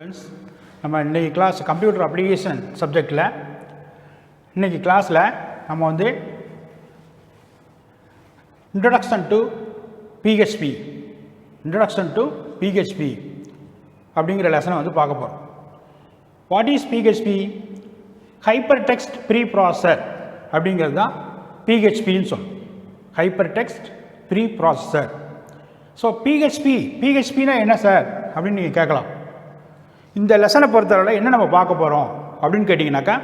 Students, நம்ம இன்றைக்கி class computer application சப்ஜெக்டில் இன்றைக்கி கிளாஸில் நம்ம வந்து இன்ட்ரடக்ஷன் டு பிஹெச்பி அப்படிங்கிற லெசனை வந்து பார்க்க போகிறோம். What is PHP? Hypertext preprocessor அப்படிங்கிறது தான் பிஹெச்பின்னு சொல்லும். Hypertext preprocessor. So பிஹெச்பினா என்ன சார் அப்படின்னு நீங்கள் கேட்கலாம். இந்த லெசனை பொறுத்தவரை என்ன நம்ம பார்க்க போகிறோம் அப்படின்னு கேட்டிங்கனாக்கா,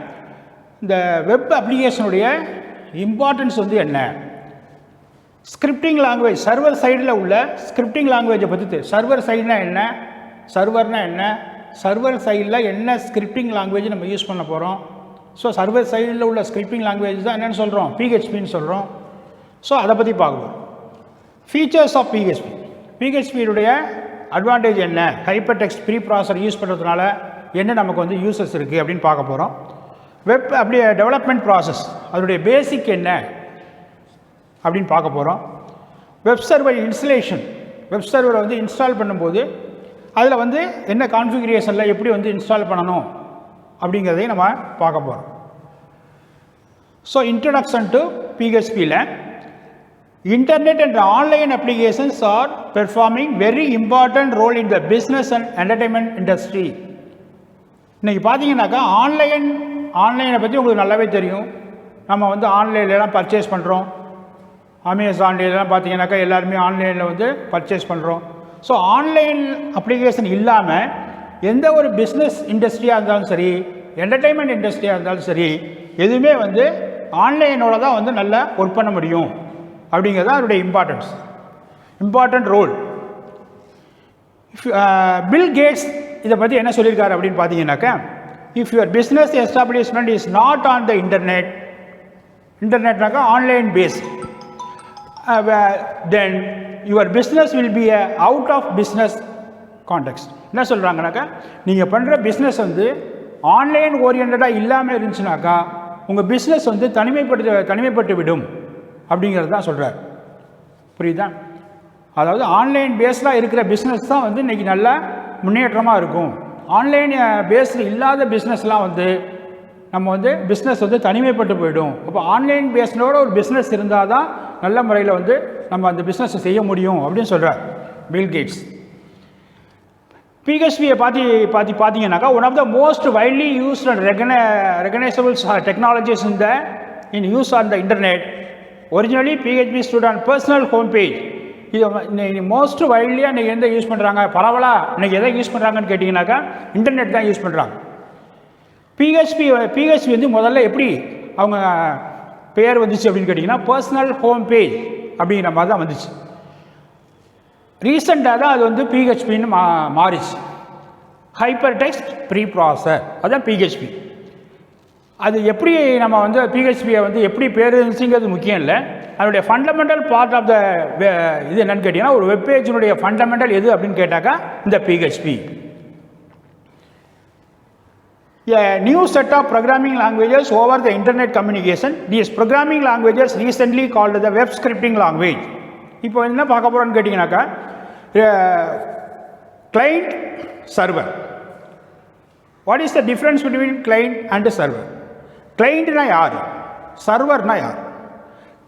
இந்த வெப் அப்ளிகேஷனுடைய இம்பார்ட்டன்ஸ் வந்து என்ன, ஸ்கிரிப்டிங் லாங்குவேஜ், சர்வர் சைடில் உள்ள ஸ்கிரிப்டிங் லாங்குவேஜை பற்றி, சர்வர் சைடுனா என்ன, சர்வர்னா என்ன, சர்வர் சைடில் என்ன ஸ்கிரிப்டிங் லாங்குவேஜ் நம்ம யூஸ் பண்ண போகிறோம். ஸோ சர்வர் சைடில் உள்ள ஸ்கிரிப்டிங் லாங்குவேஜ் தான் என்னென்னு சொல்கிறோம், பிஹெச்பின்னு சொல்கிறோம். ஸோ அதை பற்றி பார்க்குவோம். ஃபீச்சர்ஸ் ஆஃப் பிஹெச்பியுடைய அட்வான்டேஜ் என்ன, hypertext preprocessor use பண்ணுறதுனால என்ன நமக்கு வந்து யூசஸ் இருக்குது அப்படின்னு பார்க்க போகிறோம். வெப் அப்படியே டெவலப்மெண்ட் ப்ராசஸ், அதனுடைய பேசிக் என்ன அப்படின்னு பார்க்க போகிறோம். வெப் சர்வர் இன்ஸ்டலேஷன், வெப் சர்வரை வந்து இன்ஸ்டால் பண்ணும்போது அதில் வந்து என்ன கான்ஃபிகரேஷனில் எப்படி வந்து இன்ஸ்டால் பண்ணணும் அப்படிங்கிறதையும் நம்ம பார்க்க போகிறோம். ஸோ இன்ட்ரடக்ஷன் டு பிஹெச்பியில், Internet and online applications are performing very important role in the business and entertainment industry. இன்றைக்கி பார்த்தீங்கன்னாக்கா ஆன்லைனை பற்றி உங்களுக்கு நல்லாவே தெரியும். நம்ம வந்து ஆன்லைன்லாம் பர்ச்சேஸ் பண்ணுறோம். அமேசான்லாம் பார்த்தீங்கன்னாக்கா எல்லாருமே ஆன்லைனில் வந்து பர்ச்சேஸ் பண்ணுறோம். ஸோ ஆன்லைன் அப்ளிகேஷன் இல்லாமல் எந்த ஒரு பிஸ்னஸ் இண்டஸ்ட்ரியாக இருந்தாலும் சரி, என்டர்டெயின்மெண்ட் இண்டஸ்ட்ரியாக இருந்தாலும் சரி, எதுவுமே வந்து ஆன்லைனோட தான் வந்து நல்லா ஒர்க் பண்ண முடியும் அப்படிங்கிறது தான் அதனுடைய இம்பார்ட்டன்ட் ரோல். பில் கேட்ஸ் இதை பற்றி என்ன சொல்லியிருக்காரு அப்படின்னு பார்த்தீங்கன்னாக்கா, if your business establishment is not on the இன்டர்நெட்னாக்கா online based, then your business will be out of business context. என்ன சொல்கிறாங்கனாக்கா, நீங்கள் பண்ணுற பிஸ்னஸ் வந்து ஆன்லைன் ஓரியன்டாக இல்லாமல் இருந்துச்சுனாக்கா உங்கள் பிஸ்னஸ் வந்து தனிமைப்பட்டு விடும் அப்படிங்கிறது தான் சொல்கிறார். புரியுதா? அதாவது ஆன்லைன் பேஸ்டாக இருக்கிற பிஸ்னஸ் தான் வந்து இன்றைக்கி நல்ல முன்னேற்றமாக இருக்கும். ஆன்லைன் பேஸ்டு இல்லாத பிஸ்னஸ்லாம் வந்து நம்ம வந்து பிஸ்னஸ் வந்து தனிமைப்பட்டு போயிடும். அப்போ ஆன்லைன் பேஸ்டோட ஒரு பிஸ்னஸ் இருந்தால் தான் நல்ல முறையில் வந்து நம்ம அந்த பிஸ்னஸை செய்ய முடியும் அப்படின்னு சொல்கிறார் பில் கேட்ஸ். பிஹெச்பியை பார்த்தீங்கன்னாக்கா, one of the most widely used and recognisable technologies in use on the internet. Originally PHP stood on personal home page. இது மோஸ்ட் வைட்லியாக இன்றைக்கி எந்த யூஸ் பண்ணுறாங்க, பரவலாக இன்றைக்கி எதை யூஸ் பண்ணுறாங்கன்னு கேட்டிங்கனாக்கா இன்டர்நெட் தான் யூஸ் பண்ணுறாங்க. பிஹெச்பி வந்து முதல்ல எப்படி அவங்க பேர் வந்துச்சு அப்படின்னு கேட்டிங்கன்னா, பர்சனல் ஹோம் பேஜ் அப்படிங்கிற மாதிரி தான் வந்துச்சு. ரீசெண்டாக தான் அது வந்து பிஹெச்பின்னு மாறிச்சு. ஹைப்பர் டெக்ஸ்ட் ப்ரீ ப்ராசஸர், அதுதான் பிஹெச்பி. அது எப்படி நம்ம வந்து பிஹெச்பியை வந்து எப்படி பேர் இருந்துச்சுங்கிறது முக்கியம் இல்லை. அதனுடைய ஃபண்டமெண்டல் பார்ட் ஆஃப் த இது என்னன்னு கேட்டிங்கன்னா, ஒரு வெப்பேஜினுடைய ஃபண்டமெண்டல் எது அப்படின்னு கேட்டாக்கா இந்த PHP. A new set of programming languages over the internet communication. These programming languages recently called the web scripting language. இப்போ என்ன பார்க்க போகிறோன்னு கேட்டிங்கனாக்கா, client server. What is the difference between client and server? கிளைண்ட்னா யார், சர்வர்னா யார்?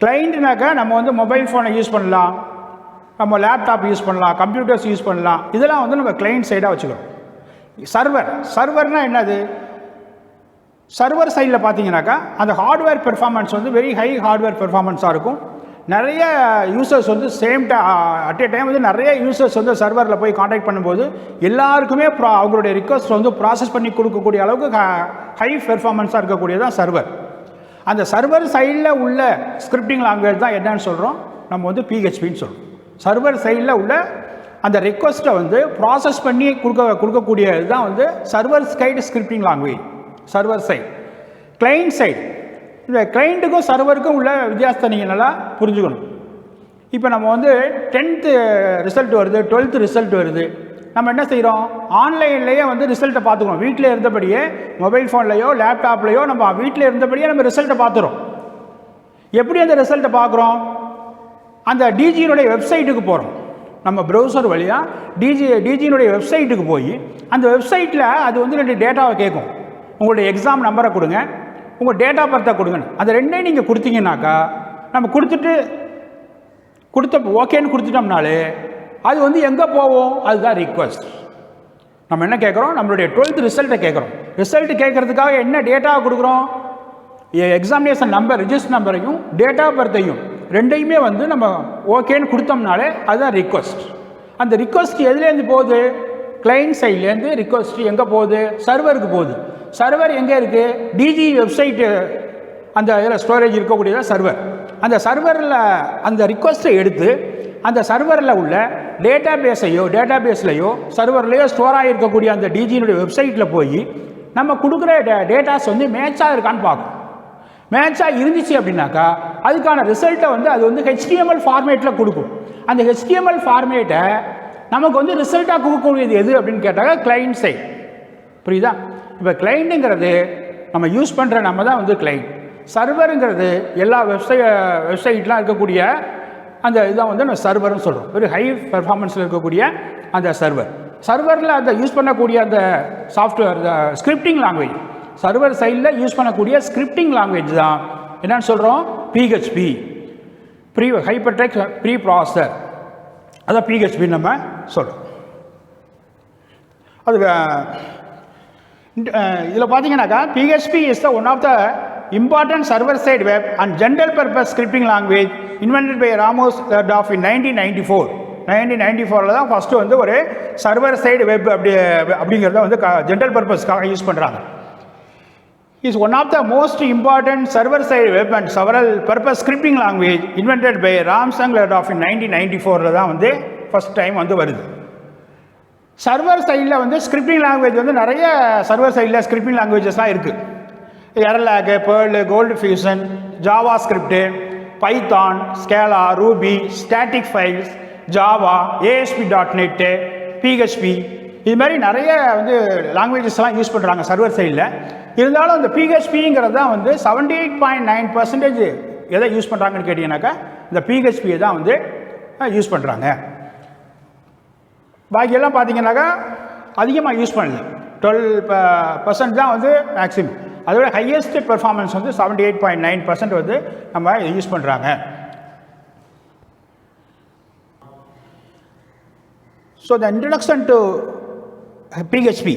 கிளைண்ட்னாக்கா நம்ம வந்து மொபைல் ஃபோனை யூஸ் பண்ணலாம், நம்ம லேப்டாப் யூஸ் பண்ணலாம், கம்ப்யூட்டர்ஸ் யூஸ் பண்ணலாம், இதெல்லாம் வந்து நம்ம கிளைண்ட் சைடாக வச்சுக்கிறோம். சர்வர்னா என்னது? சர்வர் சைடில் பார்த்தீங்கன்னாக்கா அந்த ஹார்ட்வேர் பெர்ஃபார்மன்ஸ் வந்து வெரி ஹை ஹார்ட்வேர் பெர்ஃபார்மன்ஸாக இருக்கும். நிறைய யூசர்ஸ் வந்து அட் ஏ டைம் வந்து நிறைய யூசர்ஸ் வந்து சர்வரில் போய் காண்டாக்ட் பண்ணும்போது எல்லாருக்குமே அவங்களுடைய ரிக்வஸ்ட் வந்து ப்ராசஸ் பண்ணி கொடுக்கக்கூடிய அளவுக்கு ஹை பெர்ஃபார்மன்ஸாக இருக்கக்கூடியதான் சர்வர். அந்த சர்வர் சைடில் உள்ள ஸ்கிரிப்டிங் லாங்குவேஜ் தான் என்னன்னு சொல்கிறோம், நம்ம வந்து பிஹெச்பின்னு சொல்கிறோம். சர்வர் சைடில் உள்ள அந்த ரெக்வஸ்ட்டை வந்து ப்ராசஸ் பண்ணி கொடுக்கக்கூடியது தான் வந்து server side scripting language. Server side. Client side, இந்த கிளைண்ட்டுக்கும் சர்வருக்கும் உள்ள வித்தியாசத்தை நீங்கள் நல்லா புரிஞ்சுக்கணும். இப்போ நம்ம வந்து 10th ரிசல்ட் வருது, 12th ரிசல்ட் வருது, நம்ம என்ன செய்கிறோம், ஆன்லைன்லேயே வந்து ரிசல்ட்டை பார்த்துக்கணும். வீட்டில் இருந்தபடியே மொபைல் ஃபோன்லேயோ லேப்டாப்லேயோ நம்ம வீட்டில் இருந்தபடியே நம்ம ரிசல்ட்டை பார்த்துறோம். எப்படி அந்த ரிசல்ட்டை பார்க்குறோம்? அந்த டிஜியினுடைய வெப்சைட்டுக்கு போகிறோம். நம்ம ப்ரௌசர் வழியாக டிஜியினுடைய வெப்சைட்டுக்கு போய் அந்த வெப்சைட்டில் அது வந்து 2 டேட்டாவை கேட்கும். உங்களுடைய எக்ஸாம் நம்பரை கொடுங்க, உங்கள் டேட் ஆஃப் பர்த்தை கொடுங்கன்னு. அந்த ரெண்டையும் நீங்கள் கொடுத்தீங்கன்னாக்கா நம்ம ஓகேன்னு கொடுத்துட்டோம்னாலே அது வந்து எங்கே போவோம், அதுதான் ரிக்வஸ்ட். நம்ம என்ன கேட்குறோம், நம்மளுடைய 12th ரிசல்ட்டை கேட்குறோம். ரிசல்ட் கேட்குறதுக்காக என்ன டேட்டாவை கொடுக்குறோம், எக்ஸாமினேஷன் நம்பர், ரிஜிஸ்டர் நம்பரையும் டேட் ஆஃப் பர்த்தையும் ரெண்டையுமே வந்து நம்ம ஓகேன்னு கொடுத்தோம்னாலே அதுதான் ரிக்வஸ்ட். அந்த ரிக்வஸ்ட் எதுலேருந்து போகுது, கிளைண்ட் சைட்லேருந்து ரிக்வஸ்ட் எங்கே போகுது, சர்வருக்கு போகுது. சர்வர் எங்கே இருக்குது, டிஜி வெப்சைட்டு அந்த இதில் ஸ்டோரேஜ் இருக்கக்கூடியதான் சர்வர். அந்த சர்வரில் அந்த ரிக்வஸ்ட்டை எடுத்து அந்த சர்வரில் உள்ள டேட்டாபேஸ்லையோ சர்வர்லேயோ ஸ்டோர் ஆகிருக்கக்கூடிய அந்த டிஜியினுடைய வெப்சைட்டில் போய் நம்ம கொடுக்குற டேட்டாஸ் வந்து மேட்சாக இருக்கான்னு பார்க்கும். மேட்சாக இருந்துச்சு அப்படின்னாக்கா அதுக்கான ரிசல்ட்டை வந்து அது வந்து HTML ஃபார்மேட்டில் கொடுக்கும். அந்த HTML ஃபார்மேட்டை நமக்கு வந்து ரிசல்ட்டாக கொடுக்கக்கூடியது எது அப்படின்னு கேட்டாக்கா கிளைண்ட் சைட். புரியுதா? இப்போ கிளைண்ட்டுங்கிறது நம்ம யூஸ் பண்ணுற நம்ம தான் வந்து கிளைண்ட். சர்வருங்கிறது எல்லா வெப்சைட்லாம் இருக்கக்கூடிய அந்த இதுதான் வந்து நம்ம சர்வர்னு சொல்கிறோம். ஒரு ஹை பெர்ஃபார்மன்ஸில் இருக்கக்கூடிய அந்த சர்வரில் அந்த யூஸ் பண்ணக்கூடிய அந்த சாஃப்ட்வேர் ஸ்கிரிப்டிங் லாங்குவேஜ், சர்வர் சைடில் யூஸ் பண்ணக்கூடிய ஸ்கிரிப்டிங் லாங்குவேஜ் தான் என்னன்னு சொல்கிறோம், PHP, ஹைப்பர்டெக்ஸ்ட் ப்ரீ ப்ராசஸர். அதான் PHP நம்ம சொல்கிறோம். அது இதில் பார்த்தீங்கன்னாக்கா PHP is the one of the important server-side web and general-purpose scripting language invented by Ramos Lerdof in 1994. 1994 தான் ஃபஸ்ட்டு வந்து ஒரு சர்வர் சைடு வெப் அப்படிங்கிறத வந்து ஜென்ரல் பர்பஸ்க்காக யூஸ் பண்ணுறாங்க. Is one of the most important server side web and several purpose scripting language invented by Rasmus Lerdorf in 1994 தான் வந்து first time வந்து வருது. சர்வர் சைடில் வந்து ஸ்கிரிப்டிங் லாங்குவேஜ் வந்து நிறைய சர்வர் சைடில் ஸ்கிரிப்டிங் லாங்குவேஜஸ்லாம் இருக்குது. Erlang, Perl, ColdFusion, JavaScript, Python, Scala, Ruby, static files, Java, ASP.NET, PHP, இது மாதிரி நிறைய வந்து லாங்குவேஜஸ்லாம் யூஸ் பண்ணுறாங்க சர்வர் சைடில். இருந்தாலும் அந்த PHPங்கிறது தான் வந்து 78.9% எதை யூஸ் பண்ணுறாங்கன்னு கேட்டிங்கனாக்கா இந்த PHPயை தான் வந்து யூஸ் பண்ணுறாங்க. பாக்கியெல்லாம் பார்த்தீங்கன்னாக்கா அதிகமாக யூஸ் பண்ணல, 12% தான் வந்து மேக்ஸிமம். அதோட ஹையஸ்ட் பெர்ஃபார்மன்ஸ் வந்து 78.9% வந்து நம்ம யூஸ் பண்ணுறாங்க. So the introduction to PHP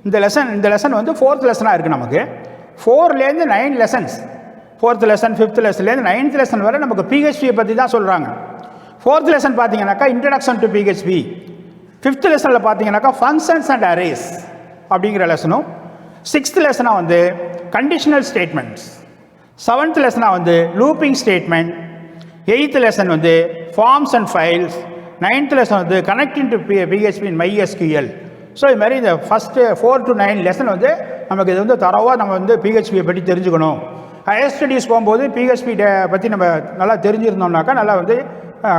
இந்த லெசன் வந்து 4th லெசனாக இருக்குது. நமக்கு 4லேருந்து 9 lessons, 4th lesson 5th லெசன்லேருந்து 9th lesson வரை நமக்கு PHPயை பற்றி தான் சொல்கிறாங்க. 4th லெசன் பார்த்தீங்கன்னாக்கா இன்ட்ரடக்ஷன் டு PHP, 5th லெசனில் பார்த்தீங்கன்னாக்கா ஃபங்க்ஷன்ஸ் அண்ட் அரேஸ் அப்படிங்கிற லெசனும், 6th லெசனாக வந்து கண்டிஷனல் ஸ்டேட்மெண்ட்ஸ், 7th லெசனாக வந்து லூப்பிங் ஸ்டேட்மெண்ட், 8th லெசன் வந்து forms and files, 9th lesson வந்து connecting to PHP in MySQL. So இது மாதிரி இந்த ஃபஸ்ட்டு 4 to 9 லெசன் வந்து நமக்கு இது வந்து தரவாக நம்ம வந்து PHPயை பற்றி தெரிஞ்சுக்கணும். ஹையர் ஸ்டடீஸ் போகும்போது PHP பற்றி நம்ம நல்லா தெரிஞ்சிருந்தோம்னாக்கா நல்லா வந்து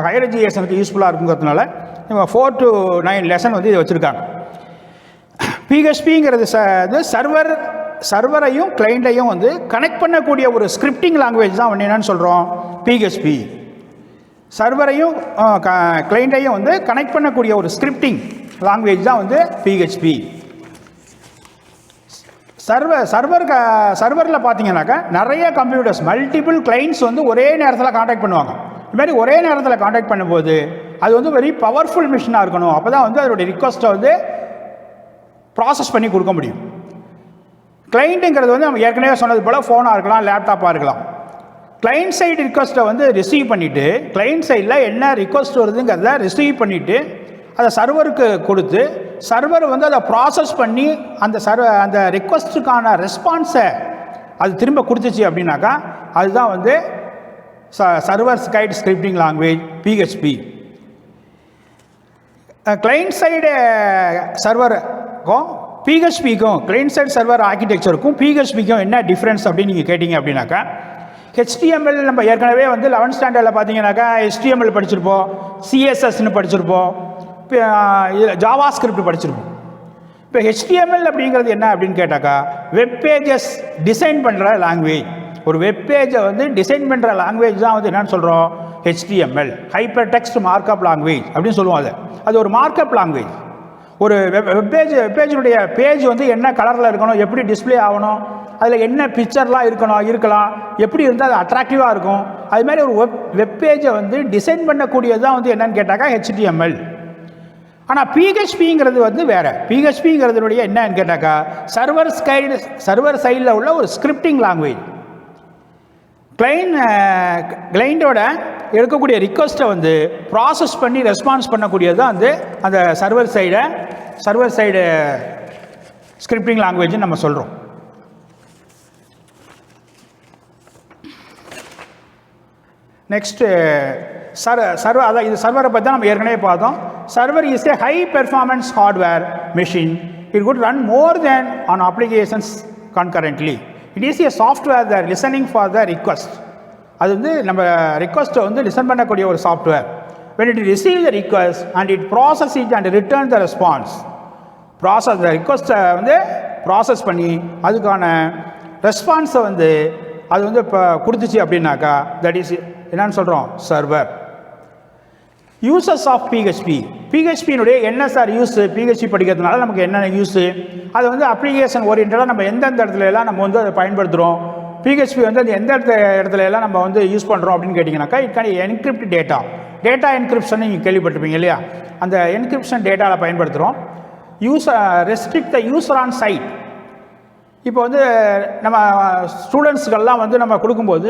ஹையர் எஜுகேஷனுக்கு யூஸ்ஃபுல்லாக இருக்குங்கிறதுனால நம்ம 4 to 9 லெசன் வந்து இதை வச்சுருக்காங்க. PHPங்கிறது சர்வரையும் கிளைண்ட்டையும் வந்து கனெக்ட் பண்ணக்கூடிய ஒரு ஸ்கிரிப்டிங் லாங்குவேஜ் தான் ஒன்று என்னன்னு சொல்கிறோம், PHP. சர்வரையும் கிளைண்ட்டையும் வந்து கனெக்ட் பண்ணக்கூடிய ஒரு லாங்குவேஜ் தான் வந்து PHP. சர்வரில் பார்த்தீங்கன்னாக்கா நிறைய கம்ப்யூட்டர்ஸ், மல்டிபிள் கிளைண்ட்ஸ் வந்து ஒரே நேரத்தில் காண்டாக்ட் பண்ணுவாங்க. இது மாதிரி ஒரே நேரத்தில் காண்டாக்ட் பண்ணும்போது அது வந்து வெரி பவர்ஃபுல் மிஷினாக இருக்கணும். அப்போ தான் வந்து அதோடைய ரிக்வஸ்ட்டை வந்து ப்ராசஸ் பண்ணி கொடுக்க முடியும். கிளைண்ட்டுங்கிறது வந்து நம்ம ஏற்கனவே சொன்னது போல் ஃபோனாக இருக்கலாம், லேப்டாப்பாக இருக்கலாம். கிளைண்ட் சைடு ரிக்வஸ்ட்டை வந்து ரிசீவ் பண்ணிவிட்டு, கிளைண்ட் சைடில் என்ன ரிக்வஸ்ட் வருதுங்கிறத ரிசீவ் பண்ணிவிட்டு அதை சர்வருக்கு கொடுத்து, சர்வர் வந்து அதை ப்ராசஸ் பண்ணி அந்த ரிக்வஸ்ட்டுக்கான ரெஸ்பான்ஸை அது திரும்ப கொடுத்துச்சு அப்படின்னாக்கா அதுதான் வந்து server side scripting language PHP. Client side சர்வருக்கும் PHPக்கும், கிளைண்ட் சைடு சர்வர் ஆர்கிடெக்சருக்கும் PHPக்கும் என்ன டிஃப்ரென்ஸ் அப்படின்னு நீங்கள் கேட்டிங்க அப்படின்னாக்கா, HTML நம்ம ஏற்கனவே வந்து 11th ஸ்டாண்டர்டில் பார்த்தீங்கன்னாக்கா HTML படிச்சிருப்போம், CSSன்னு படிச்சிருப்போம், ஜாவா ஸ்கிரிப்ட் படிச்சிருப்போம். இப்போ HTML அப்படிங்கிறது என்ன அப்படின்னு கேட்டாக்கா வெப் பேஜஸ் டிசைன் பண்ணுற லாங்குவேஜ். ஒரு வெப் பேஜை வந்து டிசைன் பண்ணுற லாங்குவேஜ் தான் வந்து என்னென்னு சொல்கிறோம், HTML, hyper text markup language அப்படின்னு சொல்லுவோம். அது ஒரு மார்க்அப் லாங்குவேஜ். ஒரு வெப்பேஜினுடைய பேஜ் வந்து என்ன கலரில் இருக்கணும், எப்படி டிஸ்பிளே ஆகணும், அதில் என்ன பிக்சர்லாம் இருக்கலாம், எப்படி இருந்தால் அது அட்ராக்டிவாக இருக்கும், அது மாதிரி ஒரு வெப்பேஜை வந்து டிசைன் பண்ணக்கூடியது தான் வந்து என்னன்னு கேட்டாக்கா HTML. ஆனால் PHPங்கிறது வந்து வேறு. PHPங்கிறதுடைய என்னன்னு கேட்டாக்கா சர்வர் சைடில் உள்ள ஒரு ஸ்கிரிப்டிங் லாங்குவேஜ். கிளைண்டோட எடுக்கக்கூடிய ரிக்வஸ்ட்டை வந்து ப்ராசஸ் பண்ணி ரெஸ்பான்ஸ் பண்ணக்கூடியது தான் வந்து அந்த சர்வர் சைடு ஸ்கிரிப்டிங் லாங்குவேஜ்னு நம்ம சொல்கிறோம். நெக்ஸ்ட்டு சர்வர், அதான் இது சர்வரை பற்றி தான் நம்ம ஏற்கனவே பார்த்தோம். Server is a high performance hardware machine. It could run more than one applications concurrently. It is a software that listening for the request. அது வந்து நம்ம ரிக்வஸ்ட்டை வந்து லிசன் பண்ணக்கூடிய ஒரு software. when it receive the request and it process it and return the response. த ரிக்வஸ்ட்டை வந்து process பண்ணி அதுக்கான ரெஸ்பான்ஸை வந்து அது வந்து இப்போ கொடுத்துச்சு அப்படின்னாக்கா தட் இஸ் என்னன்னு சொல்கிறோம், சர்வர். யூசஸ் ஆஃப் பிஹெச்பியினுடைய என்ன சார் யூஸ்? பிஹெச்பி படிக்கிறதுனால நமக்கு என்னென்ன யூஸு? அது வந்து அப்ளிகேஷன் ஓரியன்டாக நம்ம எந்தெந்த இடத்துல எல்லாம் நம்ம வந்து அதை பயன்படுத்துகிறோம், பிஹெச்பி வந்து அது எந்த இடத்துல எல்லாம் நம்ம வந்து யூஸ் பண்ணுறோம் அப்படின்னு கேட்டிங்கனாக்கா, it can encrypt data encryption நீங்கள் கேள்விப்பட்டிருப்பீங்க இல்லையா? அந்த என்கிரிப்ஷன் டேட்டாவில் பயன்படுத்துகிறோம். Restrict the user on site. இப்போ வந்து நம்ம ஸ்டூடெண்ட்ஸுக்கெல்லாம் வந்து நம்ம கொடுக்கும்போது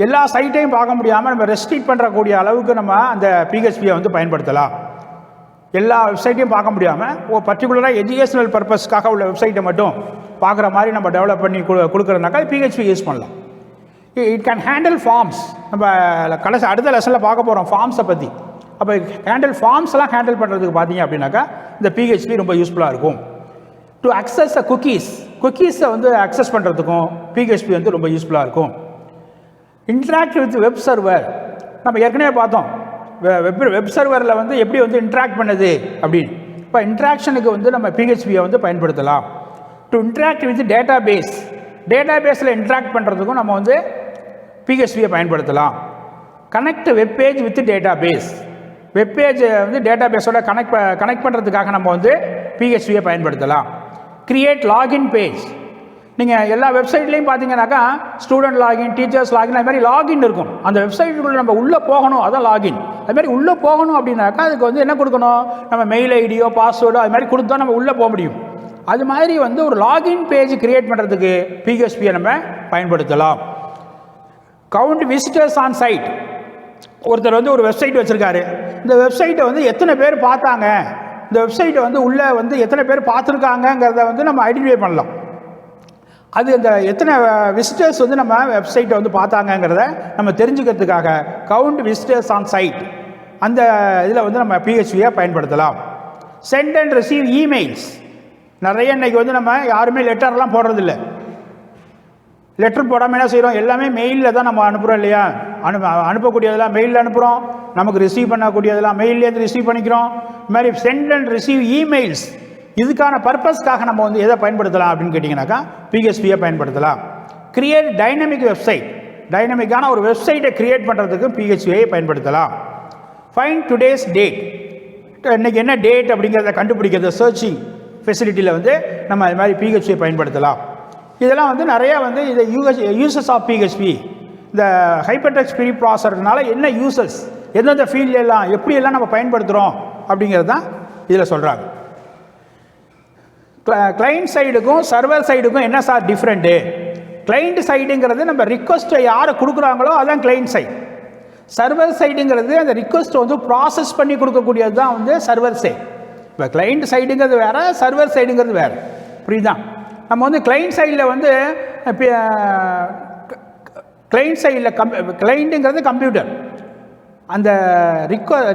எல்லா சைட்டையும் பார்க்க முடியாமல் நம்ம ரெஸ்ட்ரிக்ட் பண்ணுறக்கூடிய அளவுக்கு நம்ம அந்த பிஹெச்பியை வந்து பயன்படுத்தலாம். எல்லா வெப்சைட்டையும் பார்க்க முடியாமல் பர்டிகுலராக எஜுகேஷனல் பர்பஸ்க்காக உள்ள வெப்சைட்டை மட்டும் பார்க்குற மாதிரி நம்ம டெவலப் பண்ணி கொடுக்குறதுனாக்கா பிஹெச்பி யூஸ் பண்ணலாம். It can handle forms. நம்ம அடுத்த லெசனில் பார்க்க போகிறோம் ஃபார்ம்ஸை பற்றி. அப்போ ஃபார்ம்ஸ்லாம் ஹேண்டில் பண்ணுறதுக்கு பார்த்தீங்க அப்படின்னாக்கா இந்த பிஹெச்பி ரொம்ப யூஸ்ஃபுல்லாக இருக்கும். டு அக்சஸ் குக்கீஸை வந்து அக்சஸ் பண்ணுறதுக்கும் பிஹெச்பி வந்து ரொம்ப யூஸ்ஃபுல்லாக இருக்கும். இன்ட்ராக்ட் வித் வெப் சர்வர் நம்ம ஏற்கனவே பார்த்தோம். வெப் சர்வரில் வந்து எப்படி வந்து இன்ட்ராக்ட் பண்ணுது அப்படின்னு. இப்போ இன்ட்ராக்ஷனுக்கு வந்து நம்ம பிஹெச்பியை வந்து பயன்படுத்தலாம். டு இன்ட்ராக்ட் வித் டேட்டாபேஸில் இன்ட்ராக்ட் பண்ணுறதுக்கும் நம்ம வந்து பிஹெச்பியை பயன்படுத்தலாம். Connect webpage with database. வெப்பேஜை வந்து டேட்டாபேஸோட கனெக்ட் பண்ணுறதுக்காக நம்ம வந்து பிஹெச்பியை பயன்படுத்தலாம். Create login page. நீங்கள் எல்லா வெப்சைட்லேயும் பார்த்தீங்கன்னாக்கா ஸ்டூடெண்ட் லாகின், டீச்சர்ஸ் லாகின், அது மாதிரி லாகின் இருக்கும். அந்த வெப்சைட்டுக்குள்ளே நம்ம உள்ளே போகணும், அதான் லாகின். அது மாதிரி உள்ளே போகணும் அப்படின்னாக்கா அதுக்கு வந்து என்ன கொடுக்கணும், நம்ம மெயில் ஐடியோ பாஸ்வேர்டோ அது மாதிரி கொடுத்தா நம்ம உள்ளே போக முடியும். அது மாதிரி வந்து ஒரு லாகின் பேஜ் கிரியேட் பண்ணுறதுக்கு பிஹெச்பியை நம்ம பயன்படுத்தலாம். Count visitors on site. ஒருத்தர் வந்து ஒரு வெப்சைட் வச்சுருக்காரு. இந்த வெப்சைட்டை வந்து எத்தனை பேர் பார்த்தாங்க, இந்த வெப்சைட்டை வந்து உள்ளே வந்து எத்தனை பேர் பார்த்துருக்காங்கங்கிறத வந்து நம்ம ஐடென்டிஃபை பண்ணலாம். அது இந்த எத்தனை விசிட்டர்ஸ் வந்து நம்ம வெப்சைட்டை வந்து பார்த்தாங்கங்கிறத நம்ம தெரிஞ்சுக்கிறதுக்காக கவுண்ட் விசிட்டர்ஸ் ஆன் சைட் அந்த இதில் வந்து நம்ம பிஹெச்பியை பயன்படுத்தலாம். Send and receive emails. நிறைய இன்றைக்கி வந்து நம்ம யாருமே லெட்டர்லாம் போடுறதில்ல. லெட்டர் போடாமல் என்ன செய்கிறோம், எல்லாமே மெயிலில் தான் நம்ம அனுப்புகிறோம் இல்லையா? அனுப்பக்கூடியதெல்லாம் மெயிலில் அனுப்புகிறோம். நமக்கு ரிசீவ் பண்ணக்கூடியதெல்லாம் மெயிலேருந்து ரிசீவ் பண்ணிக்கிறோம். இது மாதிரி சென்ட் அண்ட் ரிசீவ் இமெயில்ஸ். இதுக்கான பர்பஸ்க்காக நம்ம வந்து எதை பயன்படுத்தலாம் அப்படின்னு கேட்டிங்கனாக்கா பிஹெச்பியை பயன்படுத்தலாம். Create dynamic website. டைனமிக்கான ஒரு வெப்சைட்டை கிரியேட் பண்ணுறதுக்கு பிஹெச்பியை பயன்படுத்தலாம். Find today's date. இன்றைக்கி என்ன டேட் அப்படிங்கிறத கண்டுபிடிக்கிறது சர்ச்சிங் ஃபெசிலிட்டியில் வந்து நம்ம அது மாதிரி பிஹெச்பியை பயன்படுத்தலாம். இதெல்லாம் வந்து நிறையா வந்து இது யூசஸ் ஆஃப் பிஹெச்பி. இந்த ஹைப்பர் டெக்ஸ்ட் ப்ரீ ப்ராசஸர்னால என்ன யூசஸ், எந்தெந்த ஃபீல்டெல்லாம் எப்படியெல்லாம் நம்ம பயன்படுத்துகிறோம் அப்படிங்கிறது தான் இதில் சொல்கிறாங்க. கிளைண்ட் சைடுக்கும் சர்வர் சைடுக்கும் என்ன சார் டிஃப்ரெண்ட்டு? கிளைண்ட் சைடுங்கிறது நம்ம ரிக்வஸ்ட்டை யாரை கொடுக்குறாங்களோ அதுதான் கிளைண்ட் சைடு. சர்வர் சைடுங்கிறது அந்த ரிக்வஸ்ட்டை வந்து ப்ராசஸ் பண்ணி கொடுக்கக்கூடியது தான் வந்து சர்வர் சைடு. இப்போ கிளைண்ட் சைடுங்கிறது வேறு, சர்வர் சைடுங்கிறது வேறு. புரியுதா? நம்ம வந்து கிளைண்ட் சைடில் வந்து கிளைண்ட் சைடில் கிளைண்ட்டுங்கிறது கம்ப்யூட்டர். அந்த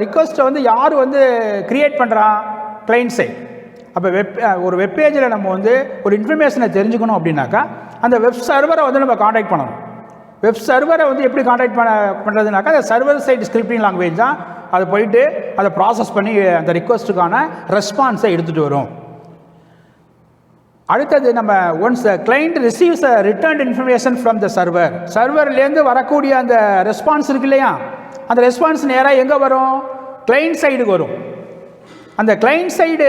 ரிக்வஸ்ட்டை வந்து யார் வந்து க்ரியேட் பண்ணுறான்? Client side. அப்போ ஒரு வெப்பேஜில் நம்ம வந்து ஒரு இன்ஃபர்மேஷனை தெரிஞ்சுக்கணும் அப்படின்னாக்கா அந்த வெப் சர்வரை வந்து நம்ம காண்டாக்ட் பண்ணணும். வெப் சர்வரை வந்து எப்படி காண்டாக்ட் பண்ணுறதுனாக்கா அந்த சர்வர் சைடு ஸ்கிரிப்டிங் லாங்குவேஜ் தான். அதை போயிட்டு அதை ப்ராசஸ் பண்ணி அந்த ரிக்வஸ்ட்டுக்கான ரெஸ்பான்ஸை எடுத்துகிட்டு வரும். அடுத்தது நம்ம once client receives a return information from the server, சர்வர்லேருந்து வரக்கூடிய அந்த ரெஸ்பான்ஸ் இருக்கு இல்லையா, அந்த ரெஸ்பான்ஸ் நேராக எங்கே வரும், கிளைண்ட் சைடுக்கு வரும். அந்த கிளைண்ட் சைடு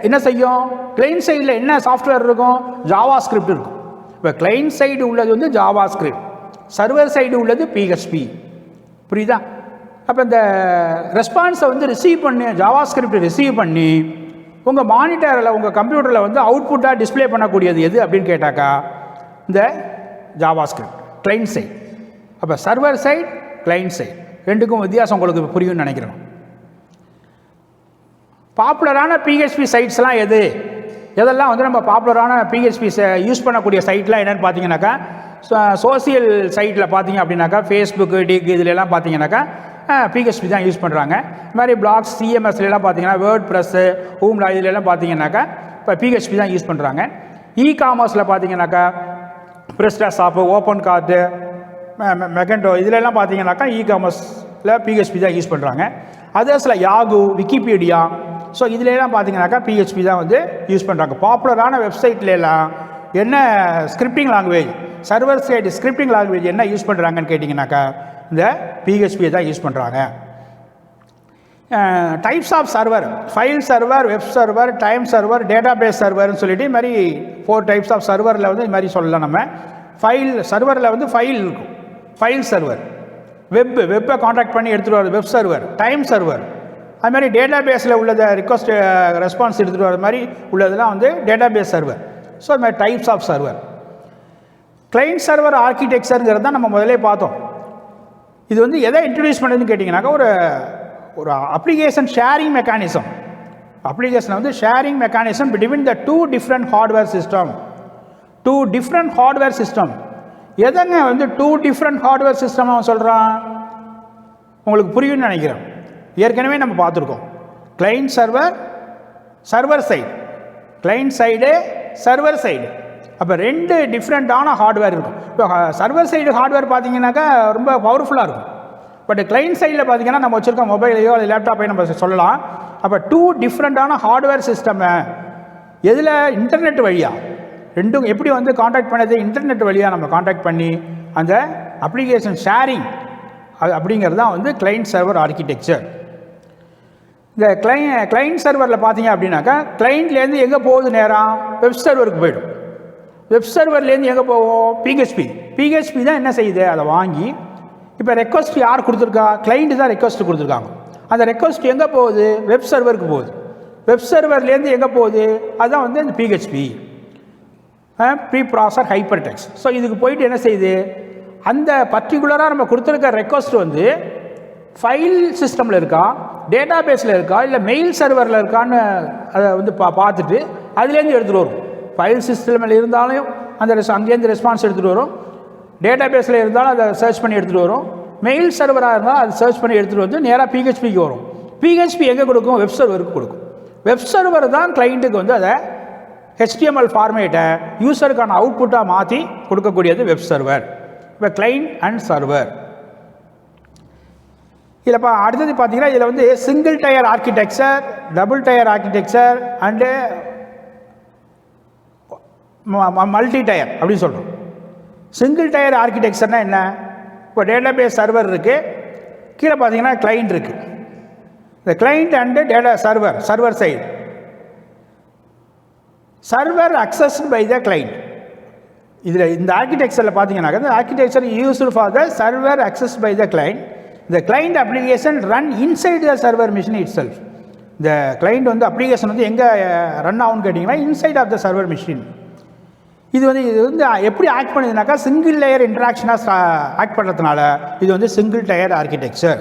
என்ன செய்யும், கிளைண்ட் சைடில் என்ன சாஃப்ட்வேர் இருக்கும், ஜாவா ஸ்கிரிப்ட் இருக்கும். இப்போ கிளைண்ட் சைடு உள்ளது வந்து ஜாவா ஸ்கிரிப்ட், சர்வர் சைடு உள்ளது PHP. புரியுதா? அப்போ இந்த ரெஸ்பான்ஸை வந்து ரிசீவ் பண்ணி, ஜாவா ஸ்கிரிப்ட் ரிசீவ் பண்ணி உங்கள் மானிட்டரில் உங்கள் கம்ப்யூட்டரில் வந்து அவுட்புட்டாக டிஸ்பிளே பண்ணக்கூடியது எது அப்படின்னு கேட்டாக்கா இந்த ஜாவா ஸ்கிரிப்ட் கிளைண்ட் சைட். அப்போ சர்வர் சைட், கிளைண்ட் சைட் ரெண்டுக்கும் வித்தியாசம் உங்களுக்கு புரியும்னு நினைக்கிறேன். பாப்புலரான PHP சைட்ஸ்லாம் எதெல்லாம் வந்து நம்ம பாப்புலரான PHP யூஸ் பண்ணக்கூடிய சைட்லாம் என்னென்னு பார்த்தீங்கன்னாக்கா, சோசியல் சைட்டில் பார்த்தீங்க அப்படின்னாக்கா ஃபேஸ்புக்கு, டிக் இதுலலாம் பார்த்தீங்கன்னாக்கா PHP தான் யூஸ் பண்ணுறாங்க. இது மாதிரி பிளாக்ஸ் CMSலாம் பார்த்தீங்கன்னா வேர்ட் ப்ரெஸ்ஸு, ஹூம்லா இதுலலாம் பார்த்தீங்கன்னாக்கா இப்போ PHP தான் யூஸ் பண்ணுறாங்க. காமர்ஸில் பார்த்தீங்கன்னாக்கா ப்ரெஸ்டா ஷாப்பு, ஓப்பன் கார்ட்டு, மெகண்டோ இதுலலாம் பார்த்தீங்கன்னாக்கா காமர்ஸில் PHP தான் யூஸ் பண்ணுறாங்க. அதர்ஸில் யாகு, விக்கிபீடியா, ஸோ இதுலலாம் பார்த்தீங்கன்னாக்கா PHP தான் வந்து யூஸ் பண்ணுறாங்க. பாப்புலரான வெப்சைட்லாம் என்ன scripting language, server side scripting language என்ன யூஸ் பண்ணுறாங்கன்னு கேட்டிங்கனாக்கா இந்த PHP தான் யூஸ் பண்ணுறாங்க. Types of server, file server, web server, time server, database சர்வர்னு சொல்லிட்டு இது மாதிரி 4 டைப்ஸ் ஆஃப் சர்வரில் வந்து இது மாதிரி சொல்லலாம். நம்ம ஃபைல் சர்வரில் வந்து ஃபைல் இருக்கும், ஃபைல் சர்வர், வெப்பை காண்டாக்ட் பண்ணி எடுத்துகிட்டு வர்றது வெப் சர்வர், டைம் சர்வர். அது மாதிரி டேட்டாபேஸில் உள்ளதை ரிக்வஸ்ட் ரெஸ்பான்ஸ் எடுத்துகிட்டு வர மாதிரி உள்ளதெல்லாம் வந்து டேட்டாபேஸ் சர்வர். ஸோ அது மாதிரி types of server. Client server ஆர்கிடெக்சருங்கிறது தான் நம்ம முதலே பார்த்தோம். இது வந்து எதை இன்ட்ரடியூஸ் பண்ணுதுன்னு கேட்டிங்கனாக்கா ஒரு அப்ளிகேஷன் ஷேரிங் மெக்கானிசம். அப்ளிகேஷனை வந்து sharing mechanism between the 2 different hardware system. 2 different hardware system. எதங்க வந்து 2 டிஃப்ரெண்ட் ஹார்ட்வேர் சிஸ்டம் அவன் சொல்கிறான், உங்களுக்கு புரியும்னு நினைக்கிறேன். ஏற்கனவே நம்ம பார்த்துருக்கோம். Client server, server side, client side, server side. அப்போ 2 டிஃப்ரெண்ட்டான ஹார்ட்வேர் இருக்கும். இப்போ சர்வர் சைடு ஹார்ட்வேர் பார்த்தீங்கன்னாக்கா ரொம்ப பவர்ஃபுல்லாக இருக்கும். பட் கிளைண்ட் சைடில் பார்த்தீங்கன்னா நம்ம வச்சுருக்க மொபைலையோ அல்லது லேப்டாப்பையோ நம்ம சொல்லலாம். அப்போ 2 டிஃப்ரெண்ட்டான ஹார்ட்வேர் சிஸ்டமை எதில், இன்டர்நெட் வழியாக ரெண்டும் எப்படி வந்து காண்டாக்ட் பண்ணது, இன்டர்நெட் வழியாக நம்ம காண்டாக்ட் பண்ணி அந்த அப்ளிகேஷன் ஷேரிங் அப்படிங்கிறது தான் வந்து கிளைண்ட் சர்வர் ஆர்கிடெக்சர். இந்த கிளைண்ட் சர்வரில் பார்த்தீங்க அப்படின்னாக்கா கிளைண்ட்லேருந்து எங்கே போகுது, நேரம் வெப் சர்வருக்கு போய்டும். வெப் சர்வர்லேருந்து எங்கே போவோம், PHP தான் என்ன செய்யுது, அதை வாங்கி இப்போ ரெக்வஸ்ட் யார் கொடுத்துருக்கா, கிளைண்ட்டு தான் ரெக்வஸ்ட் கொடுத்துருக்காங்க. அந்த ரெக்வஸ்ட் எங்கே போகுது, வெப் சர்வருக்கு போகுது. வெப் சர்வர்லேருந்து எங்கே போகுது, அதுதான் வந்து இந்த PHP ப்ரீ ப்ராசர் ஹைப்பர் டெக்ஸ்ட். ஸோ இதுக்கு போயிட்டு என்ன செய்யுது, அந்த பர்டிகுலராக நம்ம கொடுத்துருக்க ரெக்வஸ்ட் வந்து ஃபைல் சிஸ்டமில் இருக்கா, டேட்டா பேஸில் இருக்கா, இல்லை மெயில் சர்வரில் இருக்கான்னு அதை வந்து பார்த்துட்டு அதுலேருந்து எடுத்துகிட்டு வரும். ஃபைல் சிஸ்டமில் இருந்தாலும் அந்த அங்கேருந்து ரெஸ்பான்ஸ் எடுத்துகிட்டு வரும், டேட்டா பேஸில் இருந்தாலும் அதை சர்ச் பண்ணி எடுத்துகிட்டு வரும், மெயில் சர்வராக இருந்தால் அதை சர்ச் பண்ணி எடுத்துகிட்டு வந்து நேராக PHPக்கு வரும். PHP எங்கே கொடுக்கும், வெப் சர்வருக்கு கொடுக்கும். வெப் சர்வர் தான் கிளைண்ட்டுக்கு வந்து அதை HTML ஃபார்மேட்டை யூசருக்கான அவுட்புட்டாக மாற்றி கொடுக்கக்கூடியது வெப் சர்வர். இப்போ கிளைண்ட் அண்ட் சர்வர். இதில் அடுத்தது பார்த்தீங்கன்னா இதில் வந்து single tier architecture, double tier architecture and multi tier அப்படின்னு சொல்கிறோம். சிங்கிள் டயர் ஆர்கிடெக்சர்னால் என்ன, இப்போ டேட்டாபேஸ் சர்வர் இருக்குது, கீழே பார்த்தீங்கன்னா கிளைண்ட் இருக்குது. இந்த client and data server side, server accessed by the client. இதில் இந்த ஆர்கிடெக்சரில் பார்த்தீங்கன்னாக்கா இந்த architecture used for the server accessed by the client. இந்த client application run inside the server machine itself. இந்த கிளைண்ட் வந்து அப்ளிகேஷன் வந்து எங்கே ரன் ஆகும்னு கேட்டிங்கன்னா inside of the server machine. இது வந்து எப்படி ஆக்ட் பண்ணுதுனாக்கா சிங்கிள் லேயர் இன்ட்ராக்ஷனாக ஆக்ட் பண்ணுறதுனால இது வந்து single tier architecture.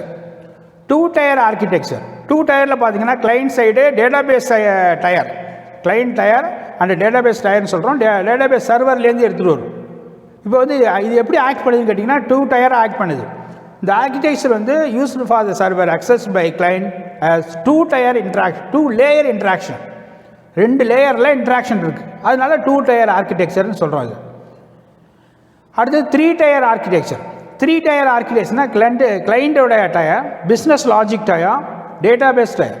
2 tier architecture. 2 டயரில் பார்த்தீங்கன்னா client side, database tier, client tier and database டயர்னு சொல்கிறோம். டேட்டாபேஸ் சர்வர்லேருந்து எடுத்துகிட்டு வரும். இப்போ வந்து இது எப்படி ஆக்ட் பண்ணுதுன்னு கேட்டிங்கன்னா 2 டயர் ஆக்ட் பண்ணுது. இந்த ஆர்கிடெக்சர் வந்து used for the server access by client as 2 tier interaction, 2 layer interaction. 2 லேயரில் இன்ட்ராக்ஷன் இருக்குது, அதனால 2 டயர் ஆர்கிடெக்சர்னு சொல்கிறோம். இது அடுத்து 3 டயர் ஆர்கிடெக்சர். 3 டயர் ஆர்கிடெக்சர்னா கிளைண்டோட tier, business logic tier, database tier.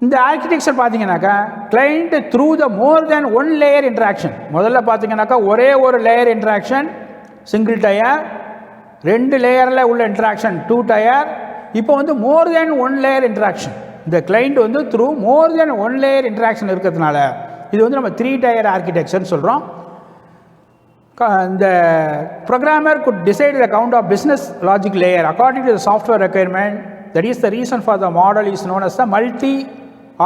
இந்த ஆர்கிடெக்சர் பார்த்தீங்கன்னாக்கா client through the more than one layer interaction. முதல்ல பார்த்தீங்கன்னாக்கா ஒரே ஒரு லேயர் இன்ட்ராக்ஷன் சிங்கிள் டயர், 2 லேயரில் உள்ள இன்ட்ராக்ஷன் 2 டயர். இப்போ வந்து மோர் தேன் ஒன் லேயர் இன்ட்ராக்ஷன். இந்த கிளைண்ட் வந்து த்ரூ மோர் தேன் ஒன் லேயர் இன்ட்ராக்ஷன் இருக்கிறதுனால இது வந்து நம்ம 3 டயர் ஆர்கிடெக்சர்னு சொல்கிறோம். இந்த programmer could decide the count of business logic layer according to the software requirement. That is the reason for the model is known as the multi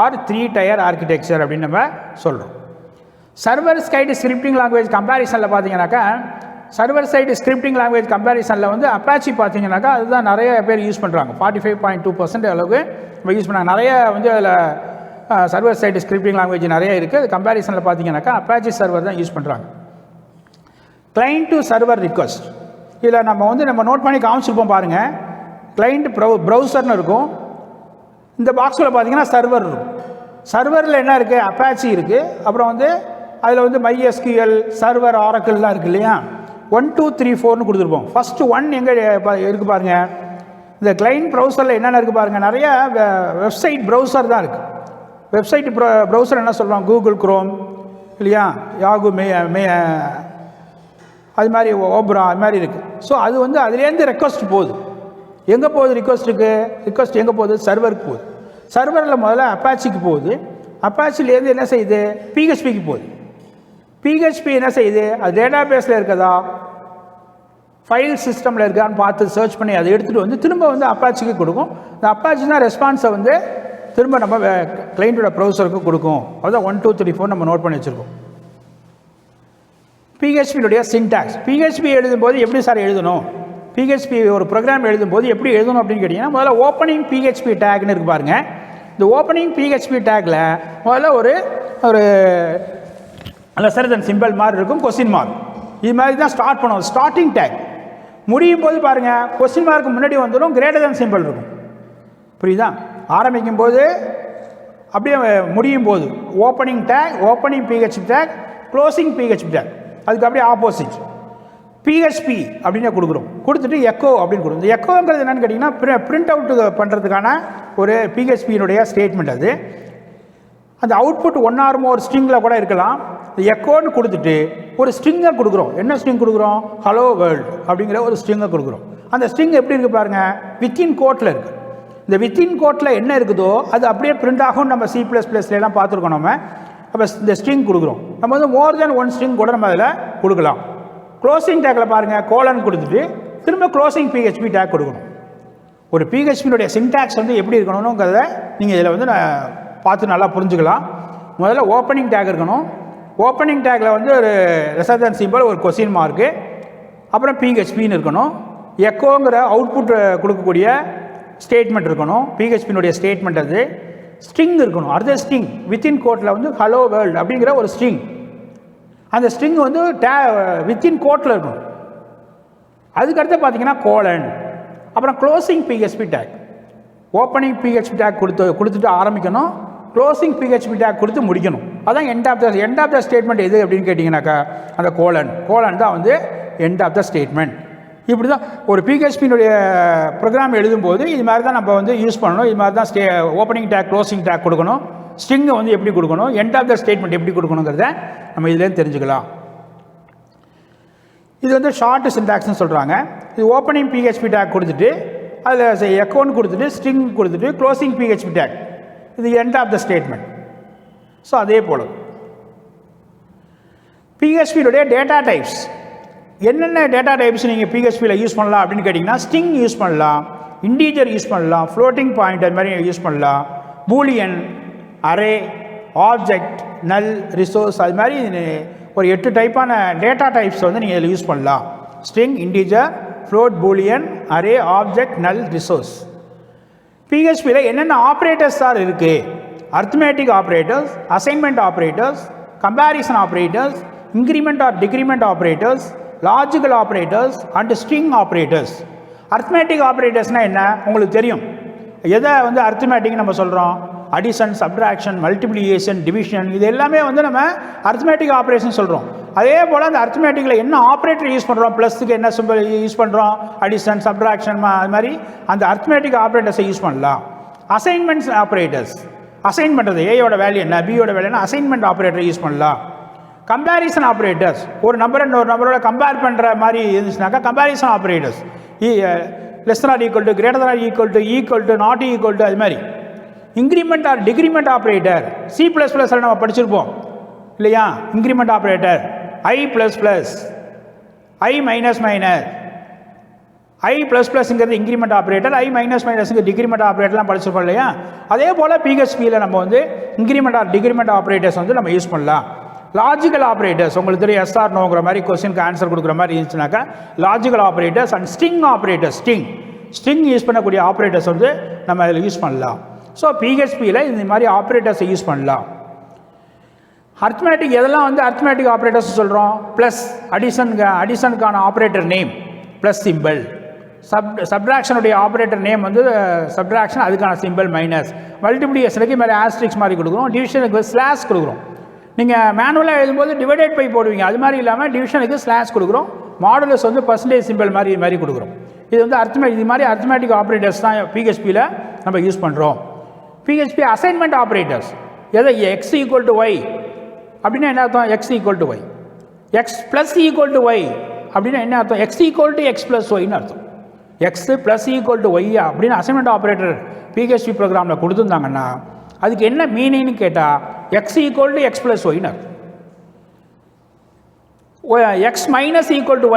or 3 tier architecture அப்படின்னு நம்ம சொல்கிறோம். Server side scripting language கம்பேரிசனில் பார்த்தீங்கன்னாக்கா server side scripting language கம்பேரிசனில் வந்து Apache பார்த்தீங்கன்னாக்கா அதுதான் நிறைய பேர் use பண்ணுறாங்க. 45.2% அளவுக்கு நம்ம யூஸ் பண்ணாங்க. நிறைய வந்து அதில் சர்வர் சைடு ஸ்கிரிப்டிங் லாங்குவேஜ் நிறைய இருக்குது. அது கம்பேரிசனில் பார்த்தீங்கன்னாக்கா அப்பாச்சி சர்வர் தான் யூஸ் பண்ணுறாங்க. கிளைண்ட் டு சர்வர் ரிக்வஸ்ட் இதில் நம்ம நோட் பண்ணி காமிச்சிருப்போம் பாருங்கள். கிளைண்ட் ப்ரௌசர்னு இருக்கும். இந்த பாக்ஸில் பார்த்தீங்கன்னா சர்வர் இருக்கும். சர்வரில் என்ன இருக்குது? அப்பாச்சி இருக்குது. அப்புறம் வந்து அதில் வந்து MySQL சர்வர் ஆரக்கிள்லாம் இருக்குது இல்லையா? 1 2 3 4னு கொடுத்துருப்போம். ஃபஸ்ட்டு 1 எங்கே இருக்குது பாருங்கள். இந்த கிளைண்ட் ப்ரௌசரில் என்னென்ன இருக்குது பாருங்கள். நிறைய வெப்சைட் ப்ரௌசர் தான் இருக்குது. வெப்சைட் ப்ரௌசர் என்ன சொல்கிறோம்? கூகுள் குரோம் இல்லையா, யாகு அது மாதிரி ஓப்ரா அது மாதிரி இருக்குது. ஸோ அது வந்து அதுலேருந்து ரெக்வஸ்ட் போகுது. எங்கே போகுது ரிக்வஸ்ட் எங்கே போகுது? சர்வருக்கு போகுது. சர்வரில் முதல்ல அப்பாச்சிக்கு போகுது. அப்பாச்சிலேருந்து என்ன செய்யுது? PHPக்கு போகுது. PHP என்ன செய்யுது? அது டேட்டா பேஸில் இருக்குதா, ஃபைல் சிஸ்டமில் இருக்கான்னு பார்த்து சர்ச் பண்ணி அதை எடுத்துகிட்டு வந்து திரும்ப வந்து அப்பாச்சிக்கு கொடுக்கும். இந்த அப்பாச்சி தான் ரெஸ்பான்ஸை வந்து திரும்ப நம்ம கிளைண்ட்டோட ப்ரௌசருக்கு கொடுக்கும். அதுதான் 1 2 3 4 நம்ம நோட் பண்ணி வச்சுருக்கோம். PHPனுடைய சின்டாக்ஸ். PHP எழுதும்போது எப்படி சார் எழுதணும்? PHP ஒரு ப்ரோக்ராம் எழுதும்போது எப்படி எழுதணும் அப்படின்னு கேட்டிங்கன்னா முதல்ல ஓப்பனிங் PHP டேக்னு இருக்கு பாருங்க. இந்த ஓப்பனிங் PHP டேக்கில் முதல்ல ஒரு லெஸ்ஸர் தென் சிம்பிள் மாதிரி இருக்கும், கொஸ்டின் மார்க். இது மாதிரி தான் ஸ்டார்ட் பண்ணுவோம். ஸ்டார்டிங் டேக் முடியும் போது பாருங்கள் கொஸ்டின் மார்க்கு முன்னாடி வந்துடும், கிரேட்டர் தென் சிம்பிள் இருக்கும். புரியுதா? ஆரம்பிக்கும் போது அப்படியே முடியும் போது opening take, opening PHP take, closing PHP take. அதுக்கு அப்படியே ஆப்போசிட் PHP அப்படின்னு கொடுக்குறோம். கொடுத்துட்டு எக்கோ அப்படின்னு கொடுக்கும். இந்த எக்கோங்கிறது என்னென்னு கேட்டிங்கன்னா பிரிண்ட் அவுட் பண்ணுறதுக்கான ஒரு PHPயினுடைய ஸ்டேட்மெண்ட். அது அந்த அவுட்புட் 1 or more ஸ்ட்ரிங்கில் கூட இருக்கலாம். எக்கோன்னு கொடுத்துட்டு ஒரு ஸ்ட்ரிங்கை கொடுக்குறோம். என்ன ஸ்ட்ரிங் கொடுக்குறோம்? ஹலோ வேர்ல்டு அப்படிங்கிற ஒரு ஸ்ட்ரிங்கை கொடுக்குறோம். அந்த ஸ்ட்ரிங் எப்படி இருக்குது பாருங்கள், வித்தின் கோட்டில் இருக்குது. இந்த வித்தின் கோட்டில் என்ன இருக்குதோ அது அப்படியே பிரிண்ட் ஆகும். நம்ம C++லாம் பார்த்துருக்கோம். நம்ம அப்போ இந்த ஸ்ட்ரிங் கொடுக்குறோம். நம்ம வந்து மோர் தென் 1 ஸ்ட்ரிங் கூட நம்ம அதில் கொடுக்கலாம். க்ளோசிங் டேக்கில் பாருங்கள் கோலன் கொடுத்துட்டு திரும்ப க்ளோசிங் PHP டேக் கொடுக்கணும். ஒரு PHPயினுடைய சின்டாக்ஸ் வந்து எப்படி இருக்கணுங்கிறத நீங்கள் இதில் வந்து பார்த்து நல்லா புரிஞ்சுக்கலாம். முதல்ல ஓப்பனிங் டேக் இருக்கணும். ஓப்பனிங் டேக்கில் வந்து ஒரு லெஸ்ஸர் தென் சிம்பிள், ஒரு கொஸ்டின் மார்க்கு, அப்புறம் PHPன்னு இருக்கணும். எக்கோங்கிற அவுட்புட் கொடுக்கக்கூடிய ஸ்டேட்மெண்ட் இருக்கணும். PHPயினுடைய ஸ்டேட்மெண்ட் அது. ஸ்ட்ரிங் இருக்கணும். அடுத்த ஸ்ட்ரிங் வித்தின் கோட்டில் வந்து ஹலோ வேர்ல்டு அப்படிங்கிற ஒரு ஸ்ட்ரிங். அந்த ஸ்ட்ரிங் வந்து வித்தின் கோட்டில் இருக்கணும். அதுக்கடுத்து பார்த்தீங்கன்னா கோலன், அப்புறம் closing PHP take. Opening PHP take கொடுத்துட்டு ஆரம்பிக்கணும், க்ளோசிங் PHP டேக் கொடுத்து முடிக்கணும். அதான் எண்ட் ஆஃப் த ஸ்டேட்மெண்ட் எது அப்படின்னு கேட்டிங்கனாக்கா அந்த கோலன் தான் வந்து எண்ட் ஆஃப் த ஸ்டேட்மெண்ட். இப்படி தான் ஒரு PHPயினுடைய ப்ரோக்ராம் எழுதும்போது இது மாதிரி தான் நம்ம வந்து யூஸ் பண்ணணும். இது மாதிரி தான் ஓப்பனிங் டேக், க்ளோசிங் டேக் கொடுக்கணும். ஸ்ட்ரிங்கை வந்து எப்படி கொடுக்கணும், எண்ட் ஆஃப் த ஸ்டேட்மெண்ட் எப்படி கொடுக்கணுங்கிறத நம்ம இதுலேருந்து தெரிஞ்சுக்கலாம். இது வந்து ஷார்ட் சின்டாக்ஸ்னு சொல்கிறாங்க. இது ஓப்பனிங் PHP டேக் கொடுத்துட்டு அதில் எக்கோன்னு கொடுத்துட்டு ஸ்ட்ரிங் கொடுத்துட்டு க்ளோசிங் PHP டேக், இது end of the statement. So அதே போல் PHPயினுடைய டேட்டா டைப்ஸ். என்னென்ன டேட்டா டைப்ஸ் நீங்கள் PHPயில் யூஸ் பண்ணலாம் அப்படின்னு கேட்டிங்கன்னா ஸ்ட்ரிங் யூஸ் பண்ணலாம், இன்டீஜர் யூஸ் பண்ணலாம், ஃப்ளோட்டிங் பாயிண்ட் அது மாதிரி யூஸ் பண்ணலாம், boolean, array, object, null, resource, அது மாதிரி ஒரு 8 டைப்பான டேட்டா டைப்ஸ் வந்து நீங்கள் இதில் யூஸ் பண்ணலாம். String, integer, float, Boolean, array, object, null, resource. PHPயில் என்னென்ன ஆப்ரேட்டர்ஸ் தான் இருக்குது? Arithmetic operators, assignment operators, comparison operators, increment or decrement operators, logical operators and string operators. Arithmetic ஆப்ரேட்டர்ஸ்னால் என்ன உங்களுக்கு தெரியும். எதை வந்து அர்த்மேட்டிக் நம்ம சொல்கிறோம்? அடிஷன், சப்ட்ராக்ஷன், மல்டிப்ளிகேஷன், டிவிஷன், இது எல்லாமே வந்து நம்ம அர்த்மேட்டிக் ஆப்ரேஷன் சொல்கிறோம். அதே போல் அந்த அர்த்மேட்டிக்கில் என்ன ஆப்ரேட்டர் யூஸ் பண்ணுறோம், ப்ளஸுக்கு என்ன சிம்பிள் யூஸ் பண்ணுறோம், அடிஷன், சப்ட்ராக்ஷன், அது மாதிரி அந்த அர்த்மேட்டிக் ஆப்ரேட்டர்ஸை யூஸ் பண்ணலாம். அசைன்மெண்ட்ஸ் ஆப்ரேட்டர்ஸ், அசைன் பண்ணுறது ஏயோட வேல்யூ என்ன பியோட வேல்யூ என்ன அசைன்மெண்ட் ஆப்ரேட்டர் யூஸ் பண்ணலாம். கம்பேரிசன் ஆப்ரேட்டர்ஸ் ஒரு நம்பரை இன்னொரு நம்பரோட கம்பேர் பண்ணுற மாதிரி இருந்துச்சுனாக்கா comparison operators less or equal to greater or equal to not equal to அது மாதிரி. Increment or decrement operator C++ நம்ம படிச்சிருப்போம் இல்லையா. இன்க்ரிமெண்ட் ஆப்ரேட்டர் I++, I-, I++ங்கிறது இன்க்ரிமெண்ட் ஆப்ரேட்டர், I-, டிக்ரிமெண்ட் ஆப்ரேட்டர்லாம் படிச்சிருப்போம் இல்லையா. அதே போல் PHPயில் நம்ம வந்து இன்க்ரிமெண்ட் ஆர் டிக்ரிமெண்ட் ஆப்ரேட்டர்ஸ் வந்து நம்ம யூஸ் பண்ணலாம். லாஜிக்கல் ஆப்ரேட்டர்ஸ் உங்களுக்கு தெரியும் எஸ் ஆர் நோங்கிற மாதிரி கொஸ்டினுக்கு ஆன்சர் கொடுக்குற மாதிரி இருந்துச்சுனாக்கா logical operators and string operators string use பண்ணக்கூடிய ஆப்ரேட்டர்ஸ் வந்து நம்ம அதில் யூஸ் பண்ணலாம். ஸோ PHPயில் இந்த மாதிரி ஆப்ரேட்டர்ஸை யூஸ் பண்ணலாம். அர்த்மேட்டிக் எதெல்லாம் வந்து அர்த்மேட்டிக் ஆப்ரேட்டர்ஸ் சொல்கிறோம். ப்ளஸ் அடிஷனுக்கான ஆப்ரேட்டர் நேம் ப்ளஸ் சிம்பிள். சப்ட்ராக்ஷனுடைய ஆப்ரேட்டர் நேம் வந்து சப்ட்ராக்ஷன், அதுக்கான சிம்பிள் மைனஸ். மல்டிப்ளிகேஷனுக்கு மேலே ஆஸ்ட்ரிக்ஸ் மாதிரி கொடுக்குறோம். டிவிஷனுக்கு ஸ்லாஷ் கொடுக்குறோம். நீங்கள் மேனுவலாக எழுதும்போது டிவைடட் பை போடுவீங்க, அது மாதிரி இல்லாமல் டிவிஷனுக்கு ஸ்லாஷ் கொடுக்குறோம். மாடுலஸ் வந்து பர்சன்டேஜ் சிம்பிள் மாதிரி கொடுக்குறோம். இது வந்து இது மாதிரி அர்த்மேட்டிக் ஆப்ரேட்டர்ஸ் தான் PHPயில் நம்ம யூஸ் பண்ணுறோம். PHP அசைன்மெண்ட் ஆப்ரேட்டர்ஸ் எதை x = y அப்படின்னா என்ன அர்த்தம். x = y, x + y அப்படின்னா என்ன அர்த்தம். x = x + y அர்த்தம். x + y அப்படின்னு அசைன்மெண்ட் ஆப்ரேட்டர் PHP ப்ரோக்ராமில் கொடுத்துருந்தாங்கன்னா அதுக்கு என்ன மீனிங்னு கேட்டால் x = x + y அர்த்தம். x -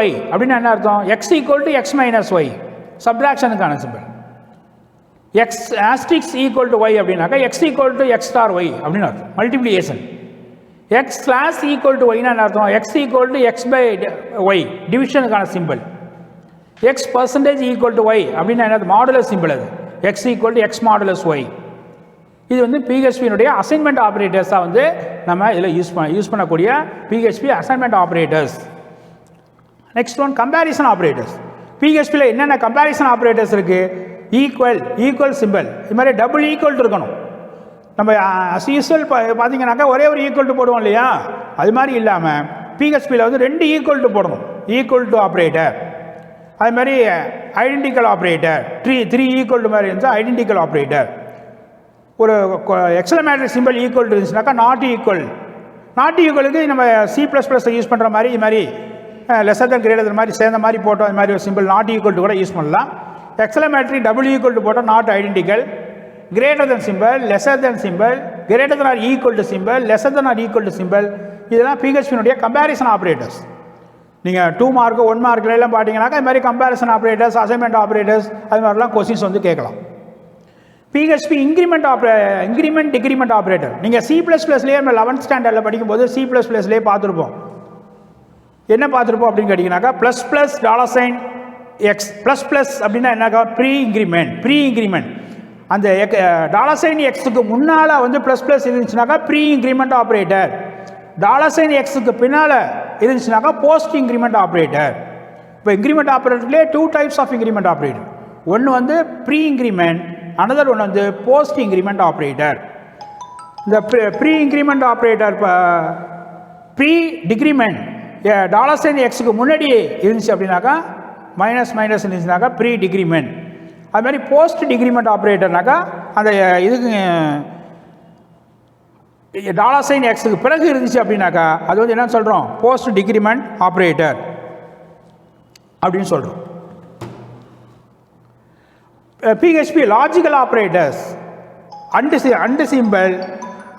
y அப்படின்னா என்ன அர்த்தம். x = x - y சப்ட்ராக்ஷனுக்கான சிம்பிள். x * y அப்படின்னாக்கா x = x * y அப்படின்னு அர்த்தம். மல்டிப்ளிகேஷன். x / y அர்த்தம். x = x / y டிவிஷனுக்கான சிம்பிள். x % y அப்படின்னா என்ன மாடுலஸ் சிம்பிள். அது x = x மாடுலஸ் y. இது வந்து PHPனுடைய அசைன்மெண்ட் ஆப்ரேட்டர்ஸாக வந்து நம்ம இதில் யூஸ் பண்ணக்கூடிய PHP assignment operators. Next one comparison operators. PHPயில் என்னென்ன கம்பேரிசன் ஆப்ரேட்டர்ஸ் இருக்குது. ஈக்குவல் சிம்பிள், இது மாதிரி டபுள் ஈக்குவல் இருக்கணும். நம்ம யூஸ்வல் பார்த்தீங்கன்னாக்கா ஒரே ஒரு ஈக்குவல் டு போடுவோம் இல்லையா, அது மாதிரி இல்லாமல் PHPயில் வந்து 2 ஈக்குவல் டு போடணும். ஈக்குவல் டு ஆப்ரேட்டர், அது மாதிரி ஐடென்டிக்கல் ஆப்ரேட்டர், 3 ஈக்குவல் டு மாதிரி இருந்தால் ஐடென்டிக்கல் ஆப்ரேட்டர். ஒரு எக்ஸலமேட்டரி சிம்பிள் ஈக்குவல் டு இருந்துச்சுனாக்கா நாட் ஈக்குவலுக்கு நம்ம C++ யூஸ் பண்ணுற மாதிரி இது மாதிரி லெஸ்ஸர் தென் கிரேட்டர் மாதிரி சேர்ந்த மாதிரி போட்டோம். அது மாதிரி ஒரு சிம்பிள் நாட் ஈக்குவல் டு கூட யூஸ் பண்ணலாம். எக்ஸலமேட்டரி டபுள் ஈக்குவல் டு போட்டால் not identical. Greater than simple, lesser than simple, greater than or equal to simple, lesser than or equal to simple, இதெல்லாம் PHPனுடைய கம்பேரிசன் ஆப்ரேட்டர்ஸ். நீங்கள் 2 mark 1 மார்க்லாம் பார்த்தீங்கன்னாக்கா இது மாதிரி comparison operators, assignment operators அது மாதிரிலாம் questions வந்து கேட்கலாம். PHP இன்க்ரிமெண்ட் டிக்ரிமெண்ட் ஆப்ரேட்டர் நீங்கள் C++லேயே நம்ம 11th ஸ்டாண்டர்டில் படிக்கும்போது C++லேயே பார்த்துருப்போம். என்ன பார்த்துருப்போம் அப்படின்னு கேட்டிங்கனாக்கா ++$ x ++ அப்படின்னா என்னக்கா ப்ரீ இன்க்ரிமெண்ட். அந்த $x முன்னால் வந்து ++ இருந்துச்சுனாக்கா ப்ரீ இன்க்ரிமெண்ட் ஆப்ரேட்டர். $x பின்னால் இருந்துச்சுனாக்கா போஸ்ட் இன்க்ரிமெண்ட் ஆப்ரேட்டர். இப்போ இன்க்ரிமெண்ட் ஆப்ரேட்டர்லேயே 2 டைப்ஸ் ஆஃப் இன்க்ரிமெண்ட் ஆப்ரேட்டர். ஒன்று வந்து ப்ரீ இன்க்ரிமெண்ட், another ஒன்று வந்து போஸ்ட் இன்க்ரிமெண்ட் ஆப்ரேட்டர். இந்த pre increment operator pre decrement $x முன்னாடி இருந்துச்சு அப்படின்னாக்கா மைனஸ் இருந்துச்சுனாக்கா ப்ரீ டிக்ரிமெண்ட். அது மாதிரி போஸ்ட் டிக்ரிமெண்ட் ஆப்ரேட்டர்னாக்கா அந்த இதுக்கு $x பிறகு இருந்துச்சு அப்படின்னாக்கா அது வந்து என்ன சொல்கிறோம் போஸ்ட் டிக்ரிமெண்ட் ஆப்ரேட்டர் அப்படின்னு சொல்கிறோம். PHP லாஜிக்கல் ஆப்ரேட்டர்ஸ்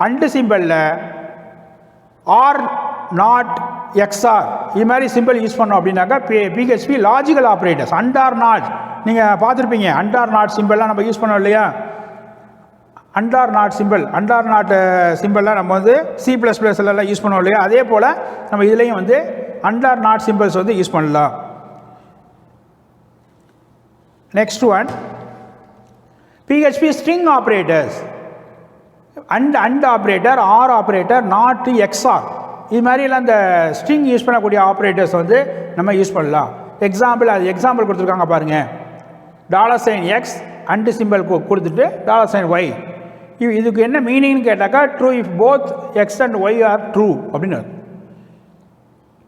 அண்டு சிம்பிளில் ஆர் நாட் எக்ஸ்ஆர் இது மாதிரி சிம்பிள் யூஸ் பண்ணோம் அப்படின்னாக்கா PHP logical operators. And or not நீங்கள் பார்த்துருப்பீங்க. அண்ட் ஆர் நாட் சிம்பிள்லாம் நம்ம யூஸ் பண்ணோம் இல்லையா. அண்ட் ஆர் நாட் சிம்பிள்லாம் நம்ம வந்து C++லாம் யூஸ் பண்ணோம் இல்லையா. அதே போல் நம்ம இதுலேயும் வந்து அண்ட் ஆர் நாட் சிம்பிள்ஸ் வந்து யூஸ் பண்ணலாம். Next one PHP string operators. And operator, or operator, not, XOR இது மாதிரிலாம் அந்த ஸ்ட்ரிங் யூஸ் பண்ணக்கூடிய ஆப்ரேட்டர்ஸ் வந்து நம்ம யூஸ் பண்ணலாம். எக்ஸாம்பிள் கொடுத்துருக்காங்க பாருங்கள். $x அண்டு சிம்பிள் கொடுத்துட்டு $y. இதுக்கு என்ன மீனிங்னு கேட்டாக்கா true if both x and y are true அப்படின்னு.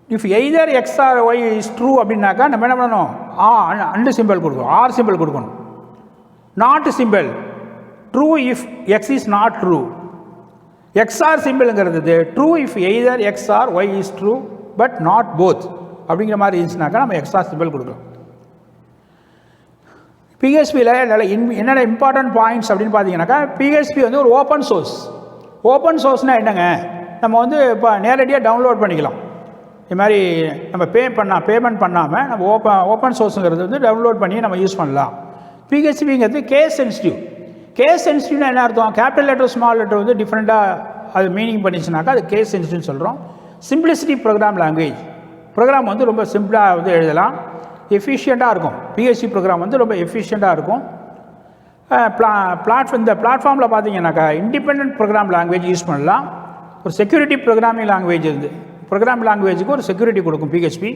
If either x or y is true அப்படின்னாக்கா நம்ம என்ன பண்ணணும் அண்டு சிம்பிள் கொடுக்கணும், ஆர் சிம்பிள் கொடுக்கணும். Not symbol true if x is not true. XOR சிம்பிளுங்கிறது true if either x or y is true but not both அப்படிங்கிற மாதிரி இருந்துச்சுனாக்கா நம்ம எக்ஸ்ஆர் சிம்பிள் கொடுக்கலாம். பிஹெச்பியில் என்னென்ன இம்பார்ட்டன்ட் பாயிண்ட்ஸ் அப்படின்னு பார்த்தீங்கன்னாக்கா, பிஹெச்பி வந்து ஒரு ஓப்பன் சோர்ஸ். ஓப்பன் சோர்ஸ்னால் என்னங்க, நம்ம வந்து இப்போ நேரடியாக டவுன்லோட் பண்ணிக்கலாம். இது மாதிரி நம்ம பேமெண்ட் பண்ணாமல் நம்ம ஓப்பன் சோர்ஸுங்கிறது வந்து டவுன்லோட் பண்ணி நம்ம யூஸ் பண்ணலாம். பிஹெச்பிங்கிறது கேஸ் சென்சிட்டிவ். கேஸ் சென்சிட்டிவ்னா என்ன அர்த்தம், கேபிட்டல் லெட்டர் ஸ்மால் லெட்டர் வந்து டிஃப்ரெண்ட்டாக அது மீனிங் பண்ணிச்சுனாக்கா அது கேஸ் சென்சிட்டிவ்னு சொல்கிறோம். சிம்பிளிசிட்டி ப்ரோக்ராம் லாங்குவேஜ், ப்ரோக்ராம் வந்து ரொம்ப சிம்பிளாக வந்து எழுதலாம், எஃபிஷியண்ட்டாக இருக்கும். பிஹெச்பி ப்ரோக்ராம் வந்து ரொம்ப எஃபிஷியண்ட்டாக இருக்கும். இந்த பிளாட்ஃபார்மில் பார்த்தீங்கன்னாக்கா இண்டிபெண்ட் ப்ரோக்ராம் லாங்குவேஜ் யூஸ் பண்ணலாம். ஒரு செக்யூரிட்டி ப்ரோக்ராமிங் லாங்குவேஜ் இருந்து ப்ரோக்ராம் லாங்குவேஜுக்கு ஒரு செக்யூரிட்டி கொடுக்கும் பிஹெச்பி.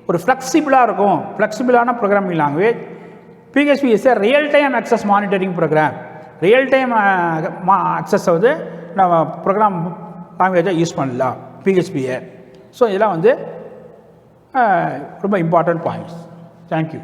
ஒரு ஃப்ளெக்சிபிளாக இருக்கும், ஃப்ளெக்சிபிளான programming language. PHP is real time access monitoring program. Real time அக்சஸை வந்து நம்ம ப்ரோக்ராம் லாங்குவேஜாக யூஸ் பண்ணலாம் பிஹெச்பியை. ஸோ இதெல்லாம் வந்து ரொம்ப இம்பார்ட்டன்ட் பாயிண்ட்ஸ். தேங்க்யூ.